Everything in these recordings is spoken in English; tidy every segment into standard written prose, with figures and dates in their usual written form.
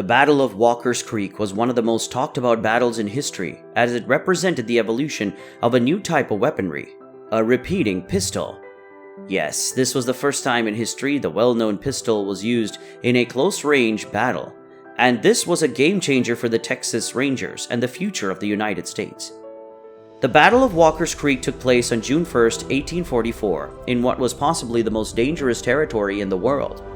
The Battle of Walker's Creek was one of the most talked about battles in history, as it represented the evolution of a new type of weaponry, a repeating pistol. Yes, this was the first time in history the well-known pistol was used in a close-range battle, and this was a game-changer for the Texas Rangers and the future of the United States. The Battle of Walker's Creek took place on June 1, 1844, in what was possibly the most dangerous territory in the world.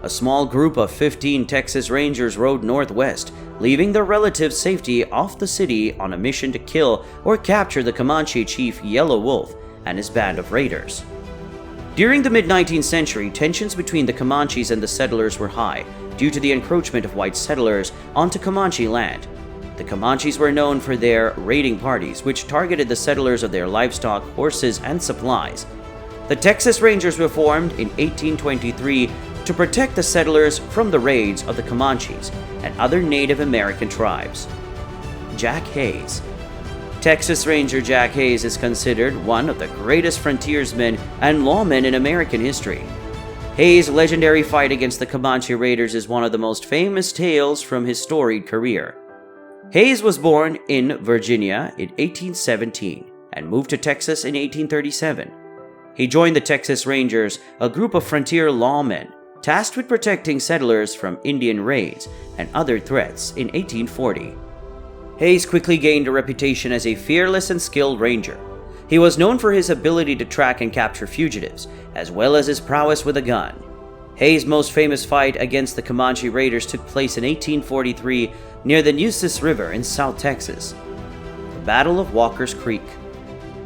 A small group of 15 Texas Rangers rode northwest, leaving their relatives' safety off the city on a mission to kill or capture the Comanche chief Yellow Wolf and his band of raiders. During the mid-19th century, tensions between the Comanches and the settlers were high due to the encroachment of white settlers onto Comanche land. The Comanches were known for their raiding parties, which targeted the settlers of their livestock, horses, and supplies. The Texas Rangers were formed in 1823 to protect the settlers from the raids of the Comanches and other Native American tribes. Jack Hays. Texas Ranger Jack Hays is considered one of the greatest frontiersmen and lawmen in American history. Hays' legendary fight against the Comanche raiders is one of the most famous tales from his storied career. Hays was born in Virginia in 1817 and moved to Texas in 1837. He joined the Texas Rangers, a group of frontier lawmen tasked with protecting settlers from Indian raids and other threats in 1840. Hays quickly gained a reputation as a fearless and skilled ranger. He was known for his ability to track and capture fugitives, as well as his prowess with a gun. Hays' most famous fight against the Comanche raiders took place in 1843 near the Nueces River in South Texas. The Battle of Walker's Creek.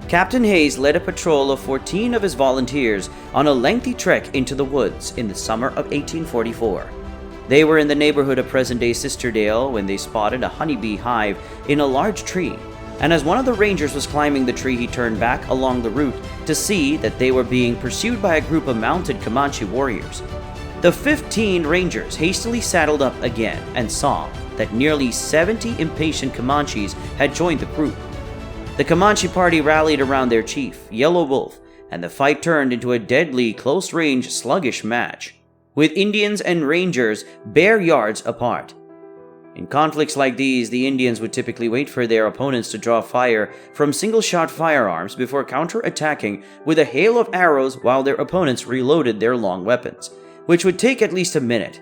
Captain Hays led a patrol of 14 of his volunteers on a lengthy trek into the woods in the summer of 1844. They were in the neighborhood of present-day Sisterdale when they spotted a honeybee hive in a large tree, and as one of the rangers was climbing the tree, he turned back along the route to see that they were being pursued by a group of mounted Comanche warriors. The 15 rangers hastily saddled up again and saw that nearly 70 impatient Comanches had joined the group. The Comanche party rallied around their chief, Yellow Wolf, and the fight turned into a deadly, close-range, sluggish match, with Indians and Rangers bare yards apart. In conflicts like these, the Indians would typically wait for their opponents to draw fire from single-shot firearms before counter-attacking with a hail of arrows while their opponents reloaded their long weapons, which would take at least a minute.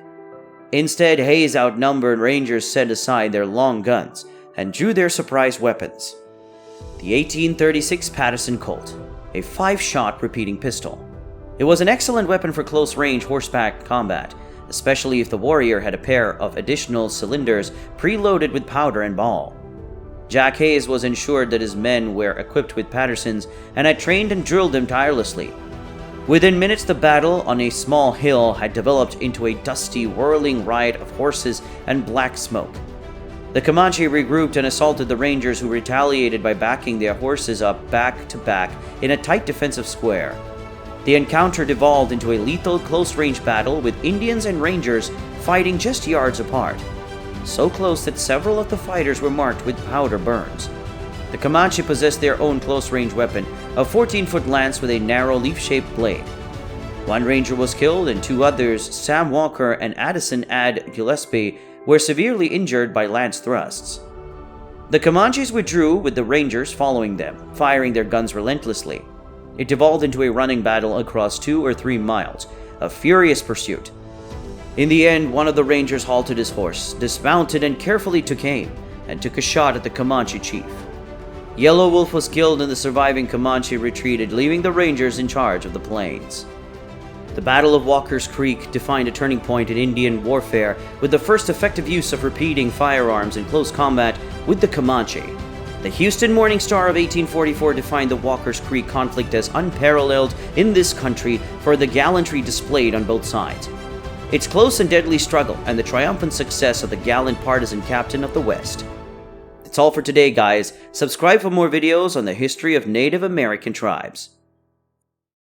Instead, Hays' outnumbered Rangers set aside their long guns and drew their surprise weapons. The 1836 Patterson Colt, a 5-shot repeating pistol. It was an excellent weapon for close-range horseback combat, especially if the warrior had a pair of additional cylinders preloaded with powder and ball. Jack Hays was ensured that his men were equipped with Pattersons and had trained and drilled them tirelessly. Within minutes, the battle on a small hill had developed into a dusty, whirling riot of horses and black smoke. The Comanche regrouped and assaulted the Rangers, who retaliated by backing their horses up back to back in a tight defensive square. The encounter devolved into a lethal close-range battle with Indians and Rangers fighting just yards apart, so close that several of the fighters were marked with powder burns. The Comanche possessed their own close-range weapon, a 14-foot lance with a narrow leaf-shaped blade. One Ranger was killed and 2 others, Sam Walker and Addison Ad Gillespie, were severely injured by lance thrusts. The Comanches withdrew with the Rangers following them, firing their guns relentlessly. It devolved into a running battle across 2 or 3 miles, a furious pursuit. In the end, one of the Rangers halted his horse, dismounted and carefully took aim, and took a shot at the Comanche chief. Yellow Wolf was killed and the surviving Comanche retreated, leaving the Rangers in charge of the plains. The Battle of Walker's Creek defined a turning point in Indian warfare with the first effective use of repeating firearms in close combat with the Comanche. The Houston Morning Star of 1844 defined the Walker's Creek conflict as unparalleled in this country for the gallantry displayed on both sides, its close and deadly struggle, and the triumphant success of the gallant partisan captain of the West. That's all for today, guys. Subscribe for more videos on the history of Native American tribes.